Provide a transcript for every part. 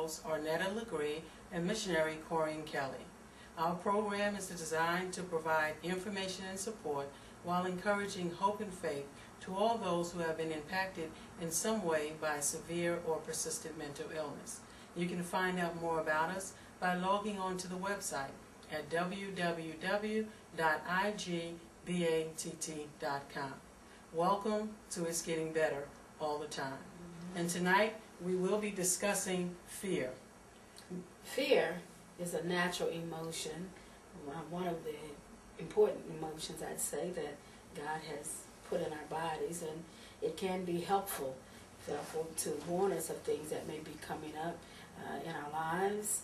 hosts, Arnetta Legree and missionary Corrine Kelly. Our program is designed to provide information and support while encouraging hope and faith to all those who have been impacted in some way by severe or persistent mental illness. You can find out more about us by logging on to the website at www.igbatt.com. Welcome to It's Getting Better All the Time. And tonight we will be discussing fear. Fear is a natural emotion, one of the important emotions, I'd say, that God has put in our bodies, and it can be helpful to warn us of things that may be coming up in our lives,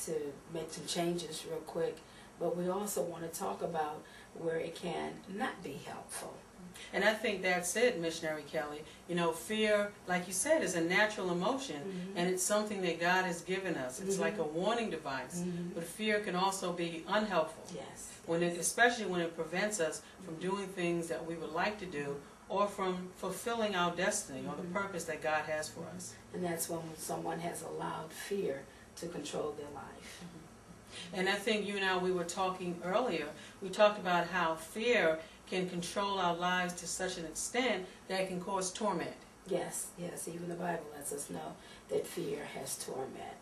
to make some changes real quick. But we also want to talk about where it can not be helpful. And I think that's it, Missionary Kelly. You know, fear, like you said, is a natural emotion, and it's something that God has given us. It's like a warning device. But fear can also be unhelpful. Yes. Especially when it prevents us from doing things that we would like to do, or from fulfilling our destiny or the purpose that God has for us. And that's when someone has allowed fear to control their life. And I think you and I, we were talking earlier, we talked about how fear can control our lives to such an extent that it can cause torment. Yes, yes, even the Bible lets us know that fear has torment.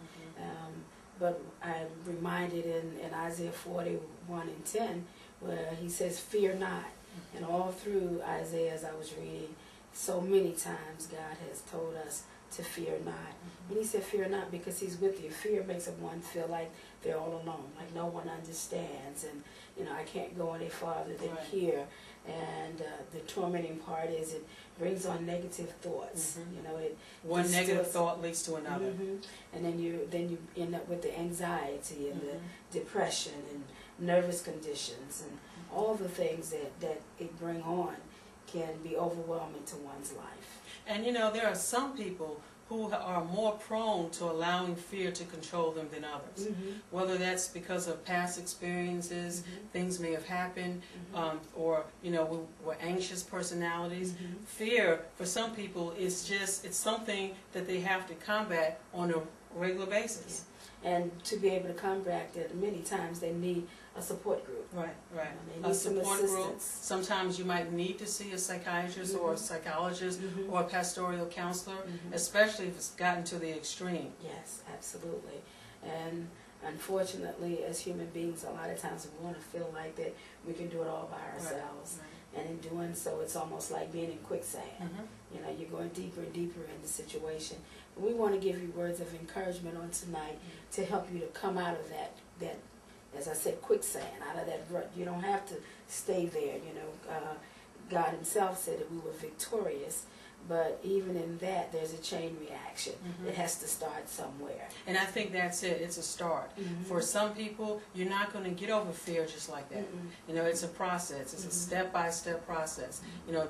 But I'm reminded in Isaiah 41:10, where he says, "Fear not." And all through Isaiah, as I was reading, so many times God has told us to fear not. And he said, fear not, because he's with you. Fear makes one feel like they're all alone, like no one understands, and I can't go any farther than here. And the tormenting part is it brings on negative thoughts. One negative thought leads to another. And then you end up with the anxiety and the depression and nervous conditions, and all the things that it bring on can be overwhelming to one's life. And there are some people who are more prone to allowing fear to control them than others. Whether that's because of past experiences, things may have happened, or we're anxious personalities. Fear for some people is it's something that they have to combat on a regular basis. And to be able to combat it, many times they need a support group. Right. They need A support some group. Sometimes you might need to see a psychiatrist or a psychologist or a pastoral counselor, especially if it's gotten to the extreme. Yes, absolutely. And unfortunately, as human beings, a lot of times we want to feel like that we can do it all by ourselves. And in doing so, it's almost like being in quicksand. You're going deeper and deeper in the situation. We want to give you words of encouragement on tonight to help you to come out of that, as I said, quicksand, out of that rut. You don't have to stay there. God himself said that we were victorious, but even in that, there's a chain reaction. It has to start somewhere. And I think that's it. It's a start. For some people, you're not going to get over fear just like that. It's a process. It's a step-by-step process.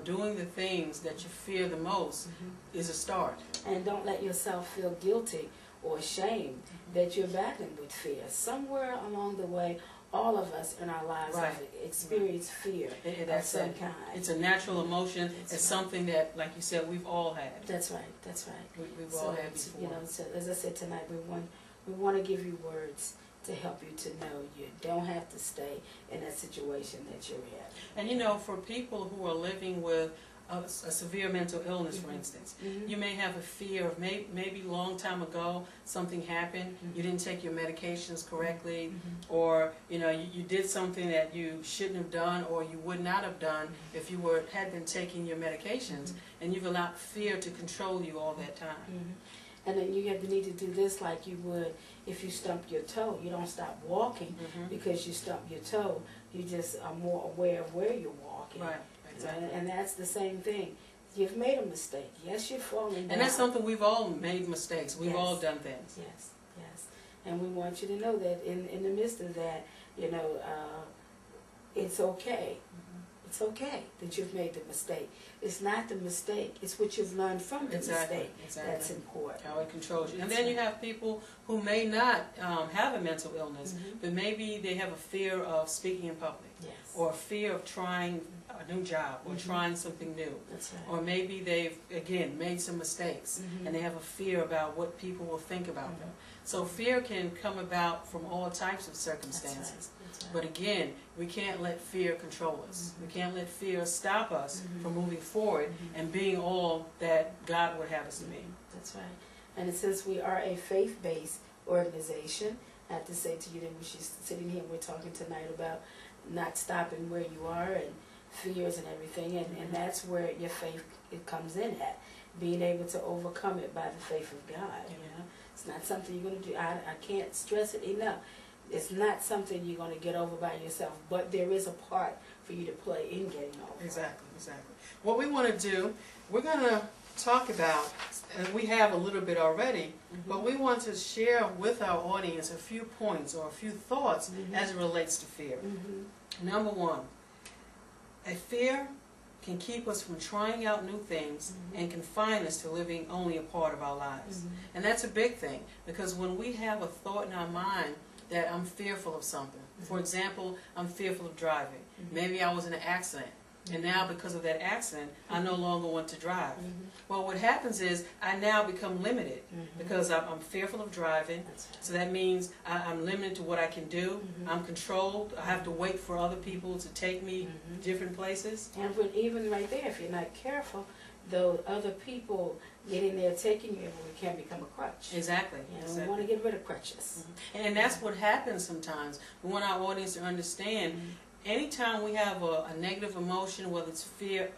Doing the things that you fear the most is a start. And don't let yourself feel guilty or ashamed that you're battling with fear. Somewhere along the way, all of us in our lives have experienced fear of some kind. It's a natural emotion. It's something that, like you said, we've all had. That's right. That's right. We've all had before. So as I said tonight, we want to give you words to help you to know you don't have to stay in that situation that you're in. And for people who are living with a severe mental illness, for instance, you may have a fear of maybe a long time ago something happened, you didn't take your medications correctly, or you did something that you shouldn't have done or you would not have done if you had been taking your medications, and you've allowed fear to control you all that time. And then you need to do this like you would if you stump your toe. You don't stop walking because you stump your toe. You just are more aware of where you're walking. Right. Exactly. And that's the same thing. You've made a mistake. Yes, you're falling down. And that's something we've all made mistakes. We've all done things. Yes, yes. And we want you to know that in the midst of that, it's okay. It's okay that you've made the mistake. It's not the mistake, it's what you've learned from the mistake that's important. How it controls you. And then you have people who may not have a mental illness, but maybe they have a fear of speaking in public, or a fear of trying a new job, or trying something new. That's right. Or maybe they've, again, made some mistakes, and they have a fear about what people will think about them. So fear can come about from all types of circumstances. That's right. But again, we can't let fear control us. We can't let fear stop us from moving forward and being all that God would have us to be. That's right. And since we are a faith-based organization, I have to say to you that we're sitting here, we're talking tonight about not stopping where you are and fears and everything, and that's where your faith it comes in at, being able to overcome it by the faith of God. You know, it's not something you're going to do. I can't stress it enough. It's not something you're going to get over by yourself, but there is a part for you to play in getting over. Exactly. What we want to do, we're going to talk about, and we have a little bit already, but we want to share with our audience a few points or a few thoughts as it relates to fear. Number one, a fear can keep us from trying out new things and confine us to living only a part of our lives. And that's a big thing, because when we have a thought in our mind that I'm fearful of something, for example, I'm fearful of driving. Maybe I was in an accident, and now because of that accident, I no longer want to drive. Well, what happens is I now become limited because I'm fearful of driving. So that means I'm limited to what I can do. I'm controlled. I have to wait for other people to take me different places. And even right there, if you're not careful, though other people getting there taking you, it can become a crutch. Exactly. You know, we want to get rid of crutches. And that's what happens sometimes. We want our audience to understand, anytime we have a negative emotion, whether it's fear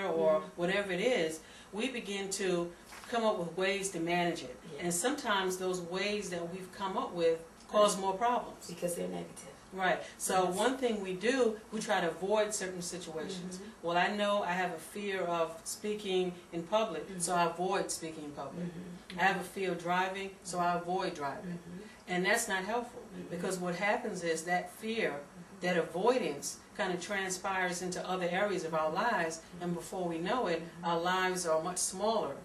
or whatever it is, we begin to come up with ways to manage it. And sometimes those ways that we've come up with cause more problems. Because they're negative. Right. So one thing we do, we try to avoid certain situations. Well, I know I have a fear of speaking in public, so I avoid speaking in public. I have a fear of driving, so I avoid driving. And that's not helpful, because what happens is that fear, that avoidance, kind of transpires into other areas of our lives, and before we know it, our lives are much smaller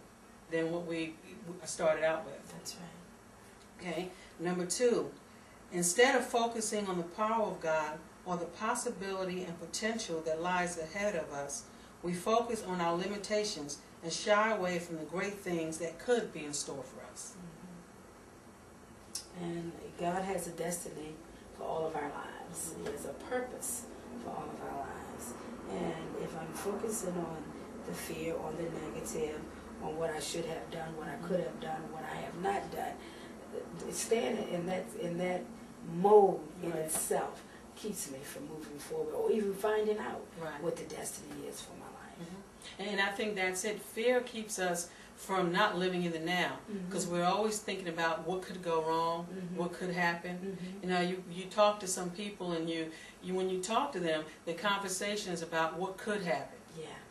than what we started out with. That's right. Okay. Number two, instead of focusing on the power of God or the possibility and potential that lies ahead of us, we focus on our limitations and shy away from the great things that could be in store for us. And God has a destiny for all of our lives. He has a purpose for all of our lives. And if I'm focusing on the fear, on the negative, on what I should have done, what I could have done, what I have not done, staying in that mode in itself keeps me from moving forward, or even finding out what the destiny is for my life. And I think that's it. Fear keeps us from not living in the now, because we're always thinking about what could go wrong, what could happen. You know, you talk to some people, and you when you talk to them, the conversation is about what could happen.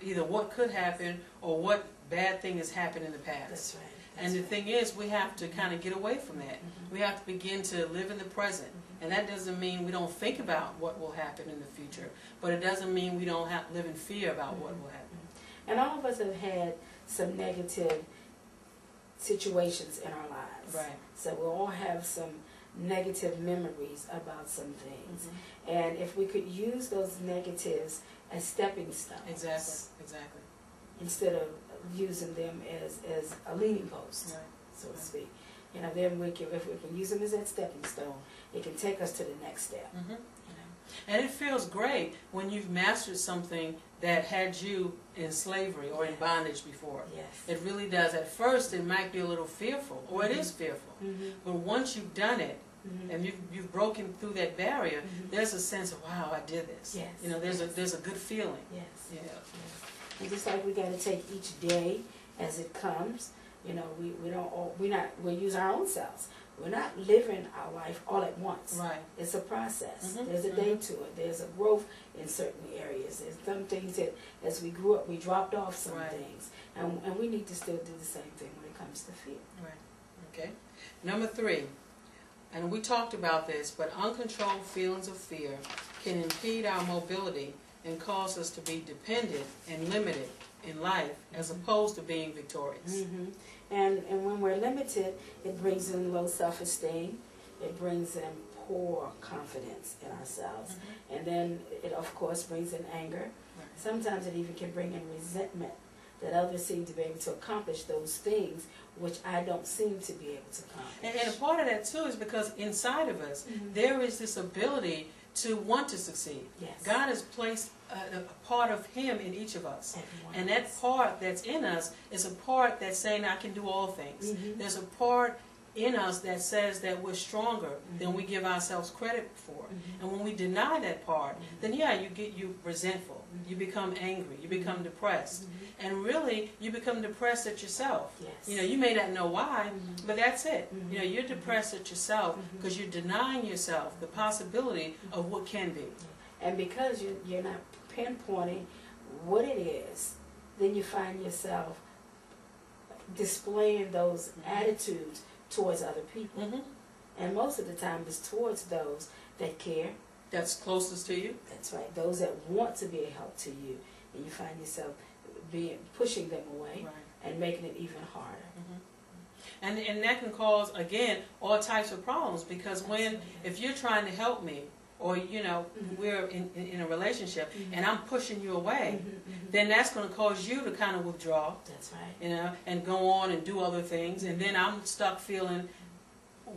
Either what could happen or what bad thing has happened in the past. That's right. And the thing is, we have to kind of get away from that. We have to begin to live in the present. And that doesn't mean we don't think about what will happen in the future, but it doesn't mean we don't live in fear about what will happen. And all of us have had some negative situations in our lives. Right. So we all have some negative memories about some things. And if we could use those negatives as stepping stones. Exactly. Instead of using them as a leaning post, so to speak. You know, then if we can use them as that stepping stone, it can take us to the next step. You know? And it feels great when you've mastered something that had you in slavery or in bondage before. It really does. At first, it might be a little fearful, or it is fearful. But once you've done it, and you've broken through that barrier, there's a sense of, wow, I did this. You know, there's a good feeling. And just like we got to take each day as it comes, you know, we use our own selves. We're not living our life all at once. It's a process. There's a day to it. There's a growth in certain areas. There's some things that as we grew up, we dropped off some things. And we need to still do the same thing when it comes to fear. Okay. Number three, and we talked about this, but uncontrolled feelings of fear can impede our mobility and cause us to be dependent and limited in life as opposed to being victorious. And when we're limited, it brings in low self-esteem. It brings in poor confidence in ourselves. And then it, of course, brings in anger. Sometimes it even can bring in resentment that others seem to be able to accomplish those things which I don't seem to be able to accomplish. And a part of that, too, is because inside of us, there is this ability to want to succeed. Yes. God has placed a part of Him in each of us. Everyone And that part that's in us is a part that's saying, I can do all things. There's a part in us that says that we're stronger than we give ourselves credit for. And when we deny that part, then yeah, you resentful, you become angry, you become depressed. And really, you become depressed at yourself. Yes. You know, you may not know why, but that's it. You know, you're depressed at yourself because you're denying yourself the possibility of what can be. And because you're not pinpointing what it is, then you find yourself displaying those attitudes towards other people. And most of the time it's towards those that care. That's closest to you. That's right. Those that want to be a help to you. And you find yourself pushing them away and making it even harder. And that can cause, again, all types of problems because if you're trying to help me, or you know, we're in a relationship and I'm pushing you away, then that's going to cause you to kind of withdraw. That's right. You know, and go on and do other things, and then I'm stuck feeling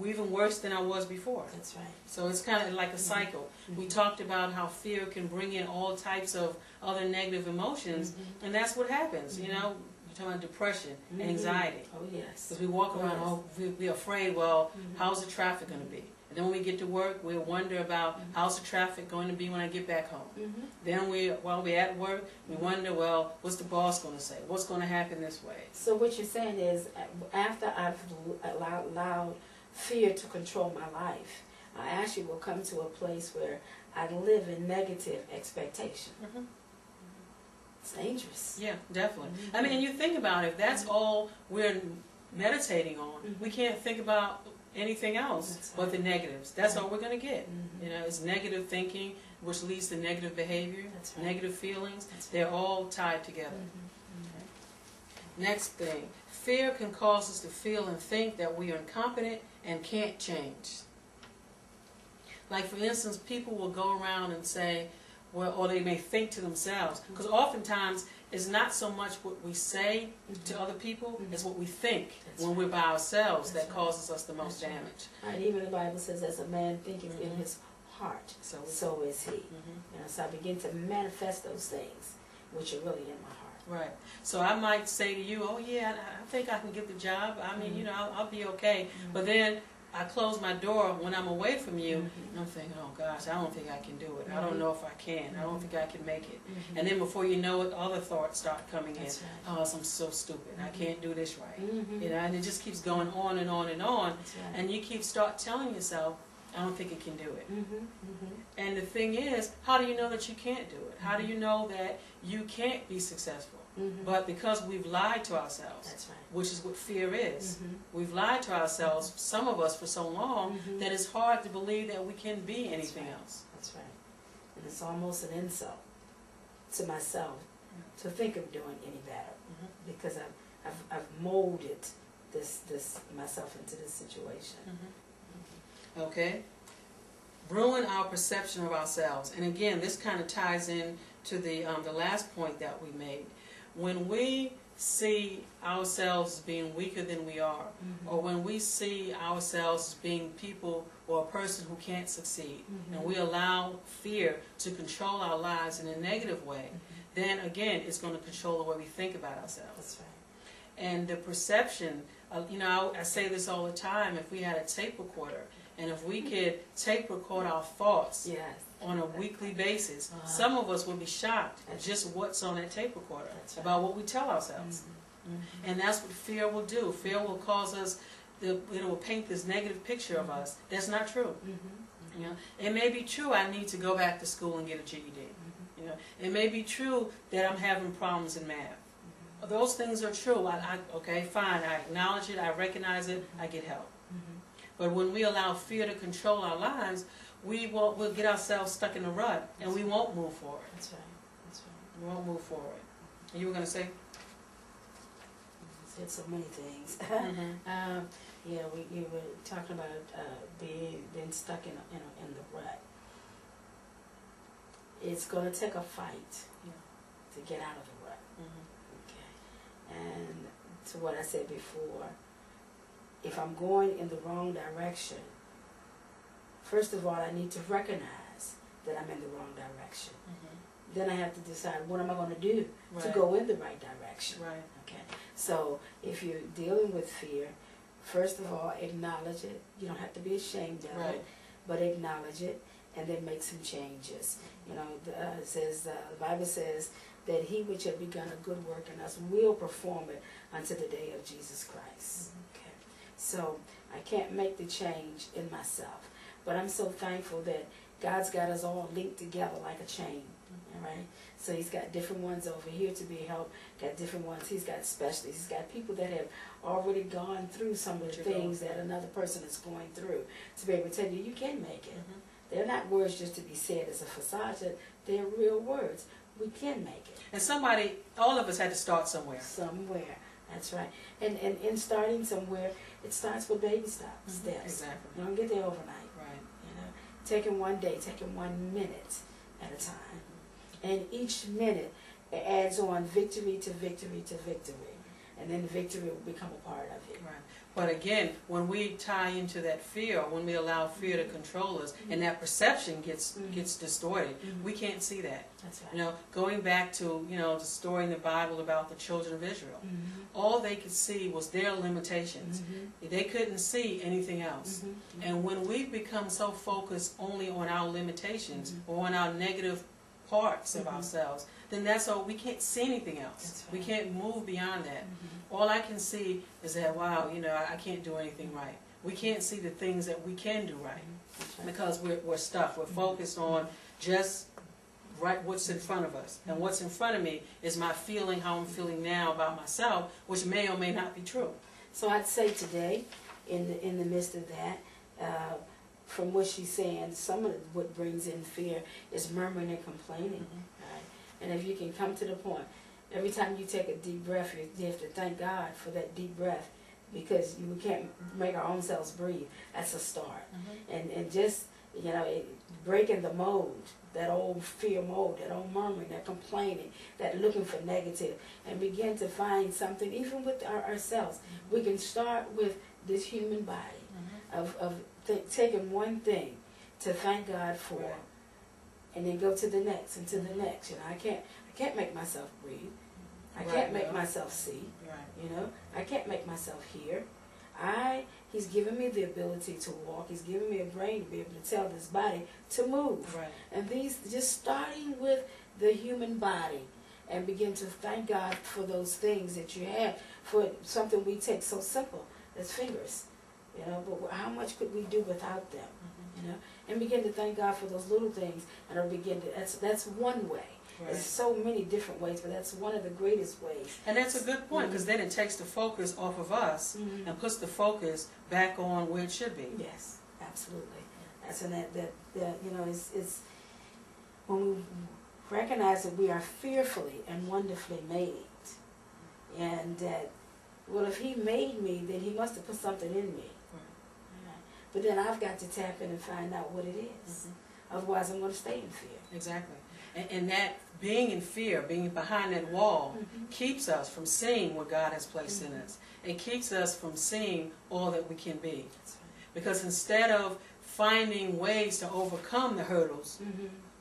even worse than I was before. That's right. So it's kind of like a cycle. We talked about how fear can bring in all types of other negative emotions, and that's what happens. You know, you're talking about depression, anxiety. Oh yes. Because we walk around, we're afraid. Well, how's the traffic going to be? And then when we get to work, we wonder about how's the traffic going to be when I get back home. Then while we're at work, we wonder, well, what's the boss going to say? What's going to happen this way? So what you're saying is, after I've allowed fear to control my life, I actually will come to a place where I live in negative expectation. It's dangerous. Yeah, definitely. I mean, and you think about it, if that's all we're meditating on, we can't think about anything else but the negatives. That's all we're going to get. You know, it's negative thinking, which leads to negative behavior, negative feelings. They're all tied together. Next thing, fear can cause us to feel and think that we are incompetent and can't change. Like, for instance, people will go around and say, well, or they may think to themselves, because oftentimes it's not so much what we say to other people, it's what we think when we're by ourselves that causes us the most damage. Right. Even the Bible says, as a man thinketh in his heart, so is he. You know, so I begin to manifest those things, which are really in my heart. Right. So I might say to you, oh yeah, I think I can get the job. I mean, you know, I'll be okay. But then I close my door when I'm away from you, and I'm thinking, oh gosh, I don't think I can do it. I don't know if I can. I don't think I can make it. And then before you know it, other thoughts start coming in. Oh, I'm so stupid. I can't do this right. You know, and it just keeps going on and on and on. And you start telling yourself, I don't think it can do it. And the thing is, how do you know that you can't do it? How do you know that you can't be successful? But because we've lied to ourselves, which is what fear is. We've lied to ourselves, some of us, for so long that it's hard to believe that we can be anything else. That's right. And it's almost an insult to myself to think of doing any better, because I've molded this myself into this situation. Okay? Ruin our perception of ourselves. And again, this kind of ties in to the last point that we made. When we see ourselves as being weaker than we are, or when we see ourselves as being people or a person who can't succeed, and we allow fear to control our lives in a negative way, then again, it's going to control the way we think about ourselves. That's right. And the perception, you know, I say this all the time, if we had a tape recorder, and if we could tape record our thoughts on a weekly basis, some of us would be shocked at just what's on that tape recorder about what we tell ourselves. And that's what fear will do. Fear will cause us, it will paint this negative picture of us. That's not true. You know, it may be true I need to go back to school and get a GED. You know, it may be true that I'm having problems in math. Those things are true. Okay, fine. I acknowledge it. I recognize it. I get help. But when we allow fear to control our lives, we'll get ourselves stuck in a rut, and we won't move forward. That's right. We won't move forward. You were going to say? Said so many things. Mm-hmm. Yeah, you were talking about being stuck in the rut. It's going to take a fight to get out of the rut. Mm-hmm. Okay. And to what I said before, if I'm going in the wrong direction, first of all, I need to recognize that I'm in the wrong direction. Mm-hmm. Then I have to decide what am I going to do to Right. go in the right direction. Right. Okay. So if you're dealing with fear, first of all, acknowledge it. You don't have to be ashamed of Right. it, but acknowledge it and then make some changes. You know, it says the Bible says that he which had begun a good work in us will perform it unto the day of Jesus Christ. Okay. So I can't make the change in myself, but I'm so thankful that God's got us all linked together like a chain. All right. So he's got different ones over here to be helped, got different ones. He's got specialists. He's got people that have already gone through some of the things that another person is going through to be able to tell you, you can make it. Mm-hmm. They're not words just to be said as a facade. They're real words. We can make it. And somebody, all of us had to start somewhere. Somewhere. That's right. And in starting somewhere, it starts with baby steps. Exactly. You don't get there overnight. Right. You know, taking one day, taking 1 minute at a time. And each minute it adds on victory to victory to victory. And then victory will become a part of it. Right. But again, when we tie into that fear, when we allow fear to control us, and that perception gets distorted, we can't see that. That's right. You know, going back to, you know, the story in the Bible about the children of Israel, all they could see was their limitations. They couldn't see anything else. And when we become so focused only on our limitations or on our negative parts of ourselves, then that's all. We can't see anything else. Right. We can't move beyond that. All I can see is that, wow, you know, I can't do anything right. We can't see the things that we can do right because we're stuck. We're focused on just right what's in front of us. And what's in front of me is my feeling, how I'm feeling now about myself, which may or may not be true. So I'd say today, in the midst of that, from what she's saying, some of what brings in fear is murmuring and complaining. Right? And if you can come to the point, every time you take a deep breath, you have to thank God for that deep breath, because we can't make our own selves breathe. That's a start. And just, you know, breaking the mold, that old fear mode, that old murmuring, that complaining, that looking for negative, and begin to find something, even with ourselves. We can start with this human body, of taking one thing to thank God for, Right. and then go to the next and to the next. You know, I can't make myself breathe. I Right, can't make yeah. myself see. Right. You know, I can't make myself hear. He's given me the ability to walk. He's given me a brain to be able to tell this body to move. Right. And these, just starting with the human body, and begin to thank God for those things that you have, for something we take so simple as fingers. You know, but how much could we do without them? You know, and begin to thank God for those little things, and I'll begin to. That's one way. Right. There's so many different ways, but that's one of the greatest ways. And that's a good point, because then it takes the focus off of us and puts the focus back on where it should be. Yes, absolutely. That's and that you know, it's when we recognize that we are fearfully and wonderfully made, and that, well, if He made me, then He must have put something in me. Right. But then I've got to tap in and find out what it is. Otherwise, I'm going to stay in fear. Exactly. And that being in fear, being behind that wall, keeps us from seeing what God has placed in us. It keeps us from seeing all that we can be. That's right. Because instead of finding ways to overcome the hurdles,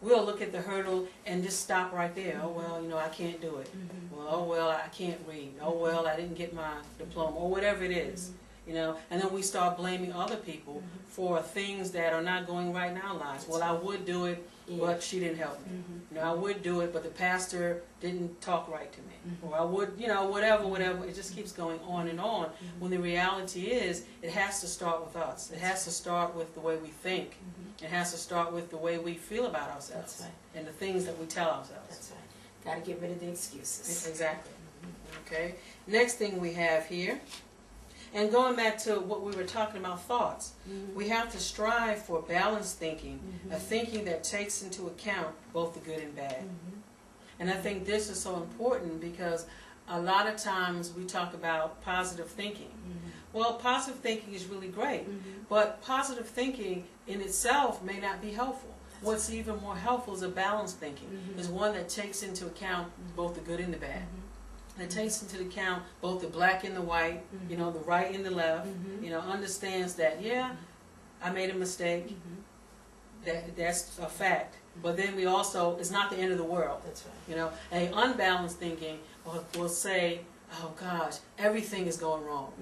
we'll look at the hurdle and just stop right there. Oh, well, you know, I can't do it. Well, oh, well, I can't read. Oh, well, I didn't get my diploma, or whatever it is. You know, and then we start blaming other people for things that are not going right in our lives. Well, I would do it, but she didn't help me. You know, I would do it, but the pastor didn't talk right to me. Or I would, you know, whatever. It just keeps going on and on. When the reality is, it has to start with us. It has to start with the way we think. It has to start with the way we feel about ourselves. That's right. And the things that we tell ourselves. That's right. Got to get rid of the excuses. Exactly. Okay. Next thing we have here, and going back to what we were talking about, thoughts, we have to strive for balanced thinking, a thinking that takes into account both the good and bad. And I think this is so important because a lot of times we talk about positive thinking. Well, positive thinking is really great, but positive thinking in itself may not be helpful. What's even more helpful is a balanced thinking, is one that takes into account both the good and the bad. That takes into account both the black and the white, you know, the right and the left, you know, understands that, yeah, I made a mistake, that's a fact. But then we also, it's not the end of the world. That's right. You know, a unbalanced thinking will say, oh gosh, everything is going wrong.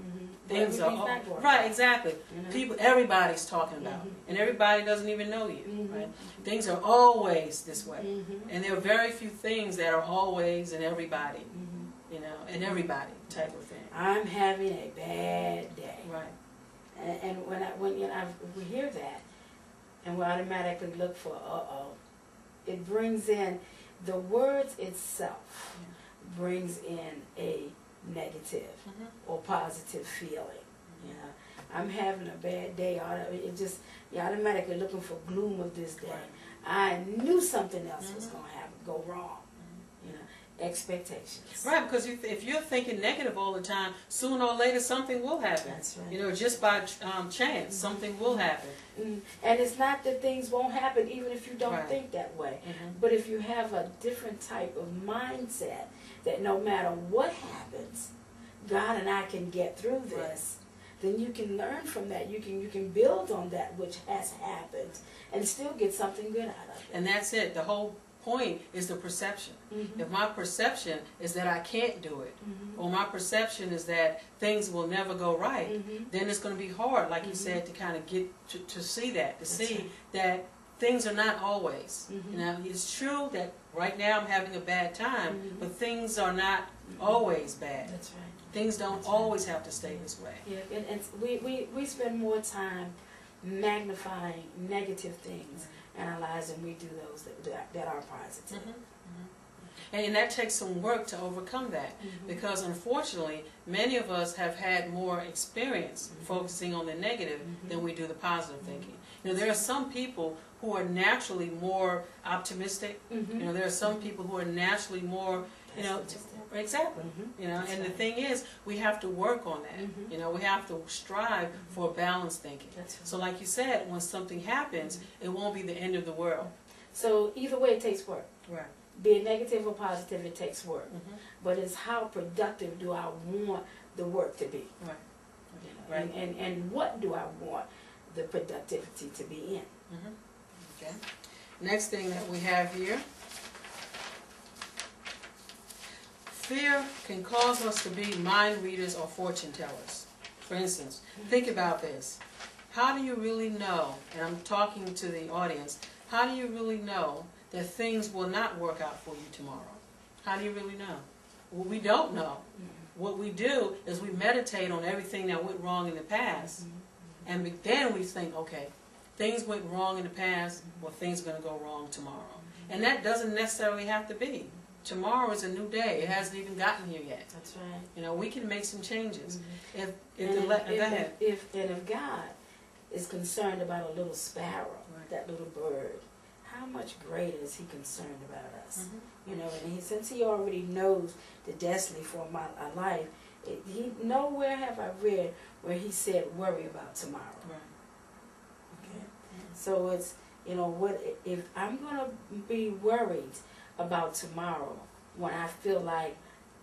Things are right, exactly. People, everybody's talking about it, and everybody doesn't even know you. Right? Things are always this way, and there are very few things that are always in everybody. You know, in everybody type of thing. I'm having a bad day. Right. And when we hear that, and we automatically look for it brings in the words itself brings in a negative or positive feeling. You know, I'm having a bad day. It just you're automatically looking for gloom of this day. Right. I knew something else was going to go wrong. You know, expectations. Right, because if you're thinking negative all the time, sooner or later something will happen. That's right. You know, just by chance, something will happen. And it's not that things won't happen even if you don't Right. think that way. But if you have a different type of mindset that no matter what happens, God and I can get through this, then you can learn from that. You can build on that which has happened and still get something good out of it. And that's it. The whole point is the perception. If my perception is that I can't do it, or my perception is that things will never go right, then it's going to be hard, like you said, to kind of get to see that, that things are not always. You know, it's true that right now I'm having a bad time, but things are not always bad. That's right. Things don't always have to stay this way. Yeah, and we spend more time magnifying negative things in our lives than we do those that are positive. And that takes some work to overcome that, because unfortunately many of us have had more experience focusing on the negative than we do the positive thinking. You know, there are some people who are naturally more optimistic. You know, there are some people who are naturally more, you know, exactly. You know, and the thing is, we have to work on that. You know, we have to strive for balanced thinking. So like you said, when something happens, it won't be the end of the world. So either way, it takes work. Right. Be it negative or positive, it takes work. But it's how productive do I want the work to be? Right. You know, and what do I want the productivity to be in? Okay. Next thing that we have here. Fear can cause us to be mind readers or fortune tellers. For instance, think about this. How do you really know, and I'm talking to the audience, how do you really know that things will not work out for you tomorrow? How do you really know? Well, we don't know. What we do is we meditate on everything that went wrong in the past, and then we think, okay, things went wrong in the past, well, things are going to go wrong tomorrow. And that doesn't necessarily have to be. Tomorrow is a new day. It hasn't even gotten here yet. That's right. You know, we can make some changes. If God is concerned about a little sparrow, that little bird, how much greater is He concerned about us? You know, and since He already knows the destiny for my life, He nowhere have I read where He said worry about tomorrow. Okay, so it's, you know, what if I'm gonna be worried about tomorrow when I feel like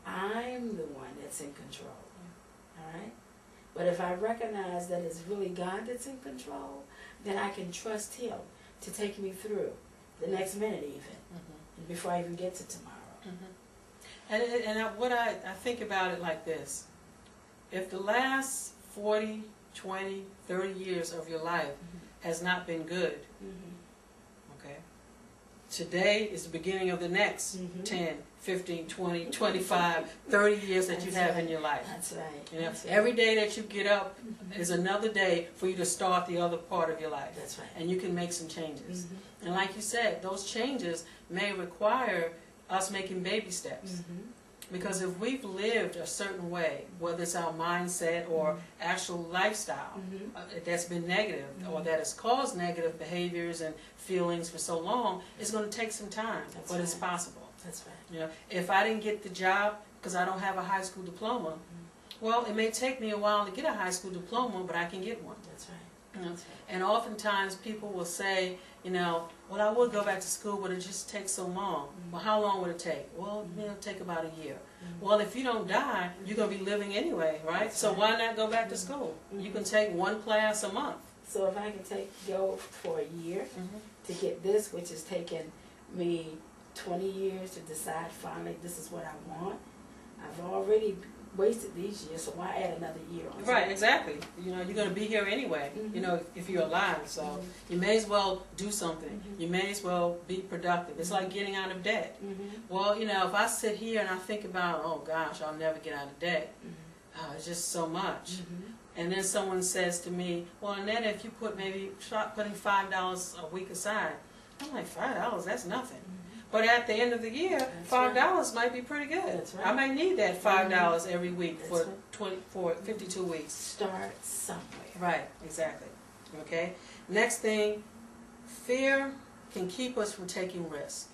I'm the one that's in control? All right. But if I recognize that it's really God that's in control, then I can trust Him to take me through the next minute even, before I even get to tomorrow. And I think about it like this. If the last 40, 20, 30 years of your life has not been good, okay, today is the beginning of the next 10, 15, 20, 25, 30 years that you have in your life. That's right. You know, every day that you get up is another day for you to start the other part of your life. That's right. And you can make some changes. And like you said, those changes may require us making baby steps. Because if we've lived a certain way, whether it's our mindset or actual lifestyle that's been negative or that has caused negative behaviors and feelings for so long, it's going to take some time, but it's possible. That's right. You know, if I didn't get the job because I don't have a high school diploma, well, it may take me a while to get a high school diploma, but I can get one. That's right. You know? That's right. And oftentimes people will say, you know, well, I would go back to school, but it just takes so long. Well, how long would it take? Well, it'll take about a year. Well, if you don't die, you're going to be living anyway, right? So why not go back to school? You can take one class a month. So if I can go for a year to get this, which has taken me 20 years to decide finally this is what I want, I've already wasted these years, so why add another year on? Right, exactly. You know, you're going to be here anyway, you know, if you're alive. So you may as well do something. You may as well be productive. It's like getting out of debt. Well, you know, if I sit here and I think about, oh gosh, I'll never get out of debt. It's just so much. And then someone says to me, well, Annette, if you start putting $5 a week aside, I'm like, $5, that's nothing. But at the end of the year, $5 might be pretty good. That's right. I might need that $5 every week That's for right. for 52 weeks. Start somewhere. Right, exactly. Okay. Next thing, fear can keep us from taking risk.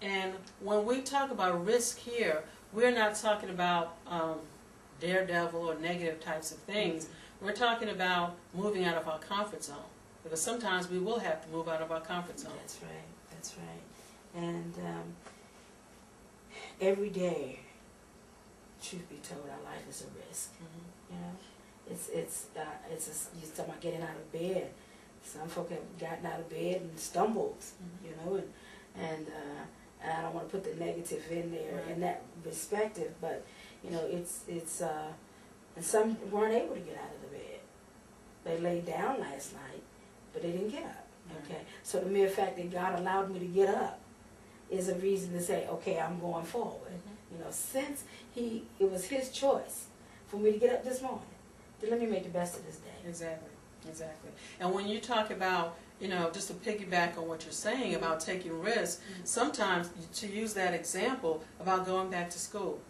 And when we talk about risk here, we're not talking about daredevil or negative types of things. We're talking about moving out of our comfort zone. Because sometimes we will have to move out of our comfort zone. That's right. That's right. And every day, truth be told, our life is a risk. You know, it's you talking about getting out of bed. Some folk have gotten out of bed and stumbled. You know, and I don't want to put the negative in there in that perspective, but you know, it's and some weren't able to get out of the bed. They laid down last night, but they didn't get up. Okay, so the mere fact that God allowed me to get up is a reason to say, okay, I'm going forward. You know, since it was His choice for me to get up this morning, then let me make the best of this day. Exactly, exactly. And when you talk about, you know, just to piggyback on what you're saying about taking risks, sometimes to use that example about going back to school.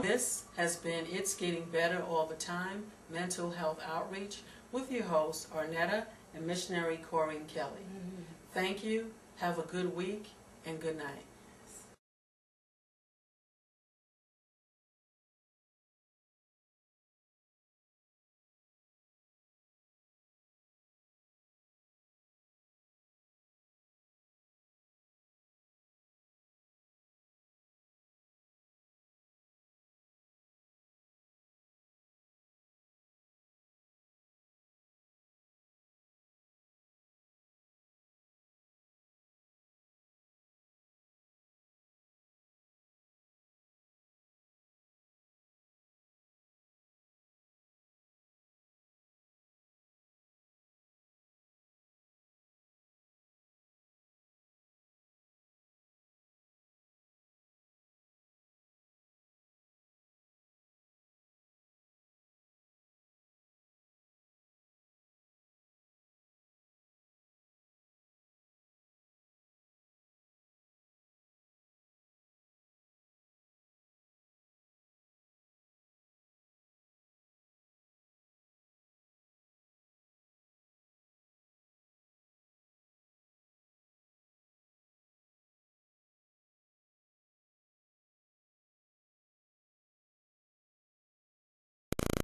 This has been It's Getting Better All the Time, Mental Health Outreach, with your hosts, Arnetta and missionary Corinne Kelly. Thank you, have a good week, and good night.